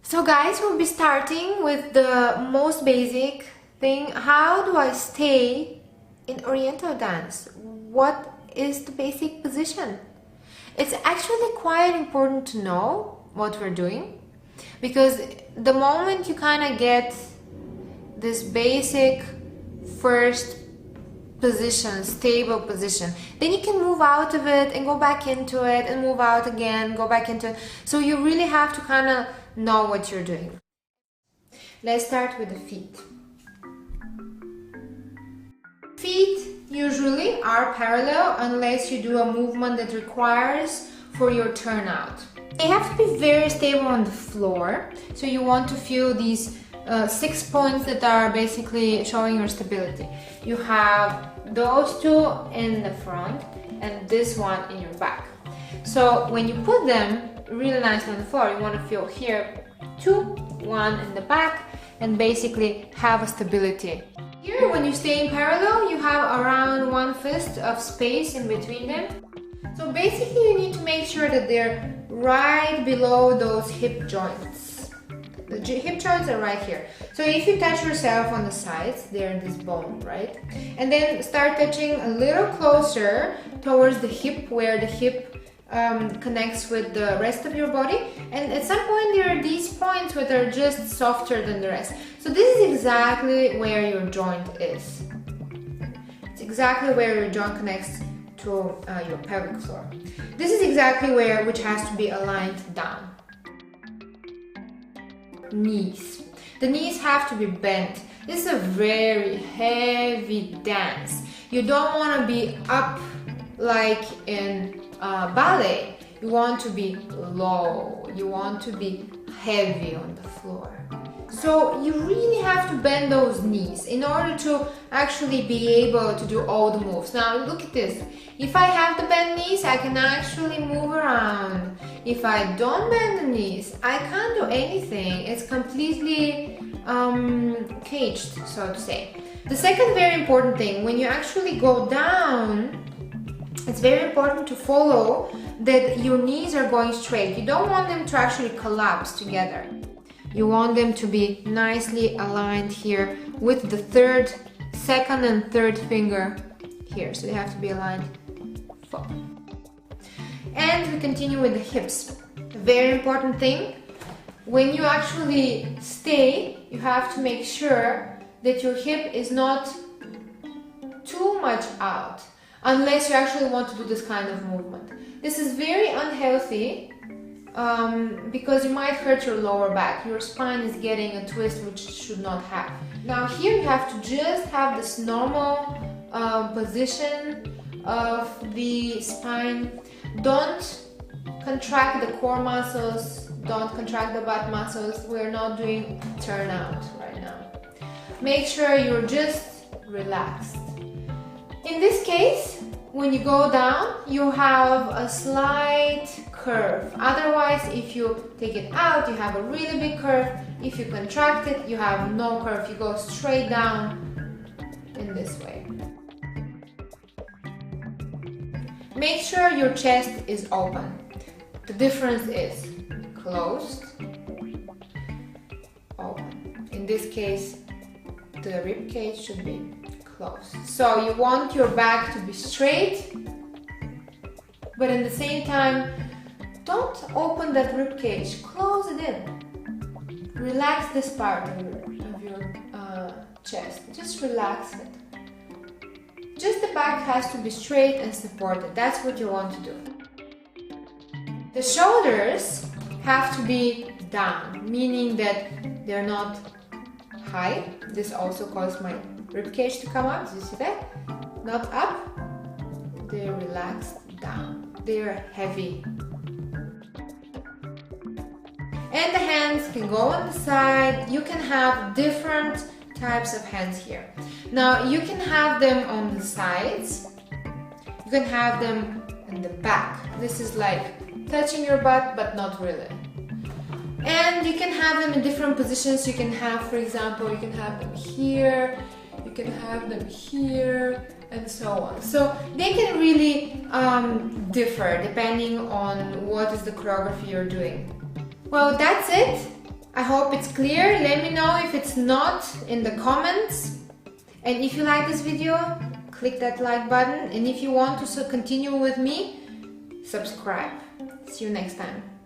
So guys, we'll be starting with the most basic thing. How do I stay in Oriental dance? What is the basic position? It's actually quite important to know what we're doing, because the moment you kind of get this basic first position, stable position, then you can move out of it and go back into it and move out again, go back into it. So you really have to kind of know what you're doing. Let's start with the feet. Feet usually are parallel unless you do a movement that requires for your turnout. They have to be very stable on the floor, so you want to feel these 6 points that are basically showing your stability. You have those two in the front and this one in your back. So when you put them really nicely on the floor, you want to feel here 2, 1 in the back, and basically have a stability. Here, when you stay in parallel, you have around 1 fist of space in between them. So basically you need to make sure that they're right below those hip joints. The hip joints are right here. So if you touch yourself on the sides, they're in this bone, right? And then start touching a little closer towards the hip, where the hip connects with the rest of your body. And at some point there are these points which are just softer than the rest. So this is exactly where your joint is. It's exactly where your joint connects to your pelvic floor. This is exactly where, which has to be aligned down. Knees. The knees have to be bent. This is a very heavy dance. You don't want to be up like in ballet. You want to be low. You want to be heavy on the floor. So you really have to bend those knees in order to actually be able to do all the moves. Now look at this. If I have the bent knees, I can actually move around. If I don't bend the knees, I can't do anything. It's completely caged, so to say. The second very important thing, when you actually go down, it's very important to follow that your knees are going straight. You don't want them to actually collapse together. You want them to be nicely aligned here with the second and third finger here. So they have to be aligned. And we continue with the hips. A very important thing, when you actually stay, you have to make sure that your hip is not too much out, unless you actually want to do this kind of movement. This is very unhealthy because you might hurt your lower back. Your spine is getting a twist which it should not have. Now here you have to just have this normal position of the spine. Don't contract the core muscles, don't contract the butt muscles. We're not doing turnout right now. Make sure you're just relaxed. In this case, when you go down, you have a slight curve. Otherwise, if you take it out, you have a really big curve. If you contract it, you have no curve. You go straight down in this way. Make sure your chest is open. The difference is closed, open. In this case, the rib cage should be closed. So you want your back to be straight, but at the same time, don't open that rib cage. Close it in. Relax this part of your chest. Just relax it. Just the back has to be straight and supported. That's what you want to do. The shoulders have to be down, meaning that they're not high. This also caused my rib cage to come up. Do you see that? Not up. They're relaxed down. They're heavy. And the hands can go on the side. You can have different types of hands here. Now you can have them on the sides. You can have them in the back. This is like touching your butt, but not really. And you can have them in different positions. You can have, for example, you can have them here, you can have them here, and so on. So they can really differ depending on what is the choreography you're doing. Well, that's it. I hope it's clear. Let me know if it's not in the comments. And if you like this video, click that like button. And if you want to continue with me, subscribe. See you next time.